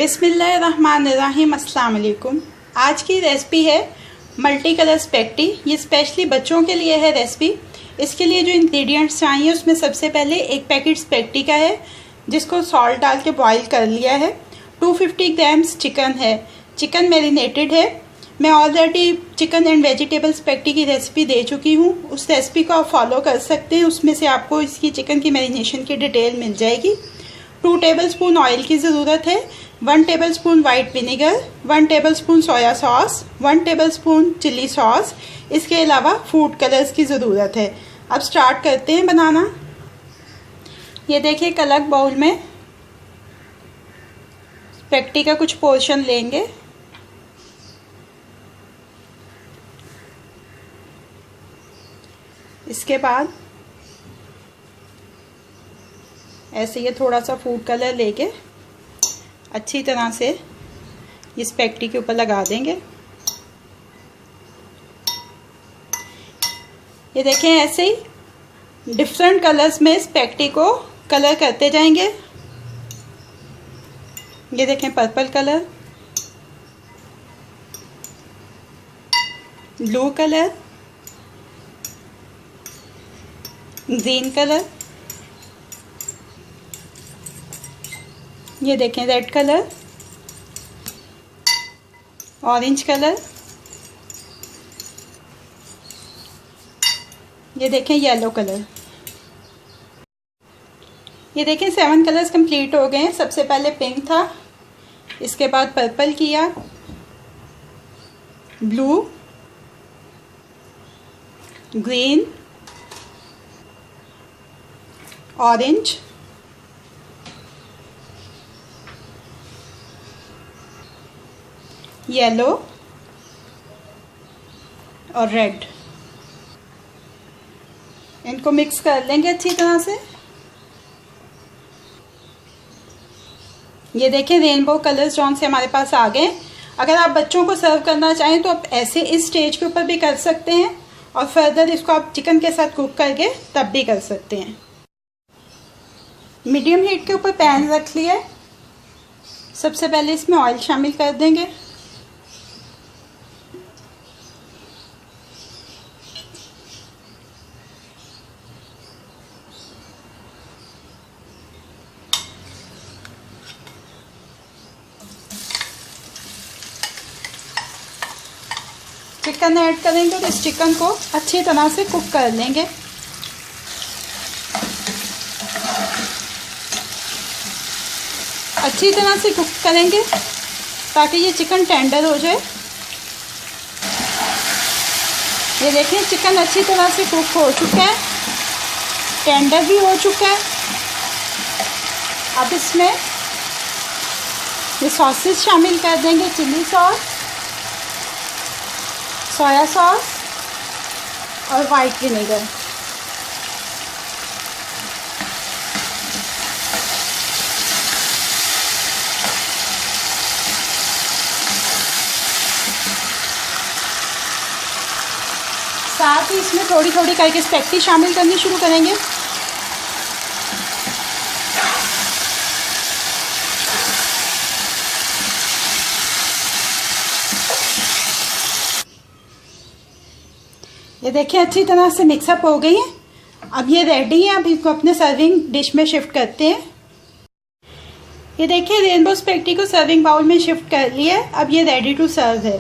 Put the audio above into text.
बिस्मिल्लाहिर्रहमानिर्रहीम। अस्सलाम वालेकुम। आज की रेसिपी है मल्टी कलर स्पेगेटी। ये स्पेशली बच्चों के लिए है रेसिपी। इसके लिए जो इंग्रेडिएंट्स चाहिए उसमें सबसे पहले एक पैकेट स्पेगेटी का है जिसको सॉल्ट डाल के बॉईल कर लिया है। 250 ग्राम्स चिकन है। चिकन मैरिनेटेड है। मैं already chicken and vegetable spaghetti की रेसिपी दे चुकी हूँ। उस रेसिपी को आप फॉलो कर सकते हैं। उसमें से आपको इसकी चिकन की मैरिनेशन की डिटेल मिल जाएगी। 2 टेबलस्पून ऑयल की ज़रूरत है। 1 tablespoon white vinegar, 1 tablespoon soya sauce, 1 tablespoon chilli sauce. इसके अलावा फूड कलर्स की ज़रूरत है। अब स्टार्ट करते हैं बनाना। ये देखिए, एक अलग बाउल में स्पेगेटी का कुछ पोर्शन लेंगे। इसके बाद ऐसे ये थोड़ा सा फूड कलर लेके अच्छी तरह से ये स्पेगेटी के ऊपर लगा देंगे। ये देखें, ऐसे ही डिफरेंट कलर्स में स्पेगेटी को कलर करते जाएंगे। ये देखें, purple colour, blue colour, green colour, ये देखें रेड कलर, ऑरेंज कलर, ये देखें येलो कलर। ये देखें 7 कलर्स कंप्लीट हो गए हैं। सबसे पहले पिंक था, इसके बाद पर्पल किया, ब्लू, ग्रीन, ऑरेंज, येलो और रेड। इनको मिक्स कर लेंगे अच्छी तरह से। ये देखें, रेनबो कलर्स जौन से हमारे पास आ गए। अगर आप बच्चों को सर्व करना चाहें तो आप ऐसे इस स्टेज के ऊपर भी कर सकते हैं और फर्दर इसको आप चिकन के साथ कुक करके तब भी कर सकते हैं। मीडियम हीट के ऊपर पैन रख लिया। सबसे पहले इसमें ऑयल शामिल कर देंगे। चिकन ऐड करेंगे और इस चिकन को अच्छी तरह से कुक कर लेंगे। अच्छी तरह से कुक करेंगे ताकि ये चिकन टेंडर हो जाए। ये देखिए, चिकन अच्छी तरह से कुक हो चुका है, टेंडर भी हो चुका है। अब इसमें ये सॉसेस शामिल कर देंगे। चिली सॉस, सोया सॉस और वाइट विनेगर। साथ ही इसमें थोड़ी थोड़ी करके स्पेगेटी शामिल करनी शुरू करेंगे। ये देखिए, अच्छी तरह से मिक्सअप हो गई है। अब ये रेडी है। अब इसको अपने सर्विंग डिश में शिफ्ट करते हैं। ये देखिए, रेनबो स्पेगेटी को सर्विंग बाउल में शिफ्ट कर लिया है। अब ये रेडी टू सर्व है।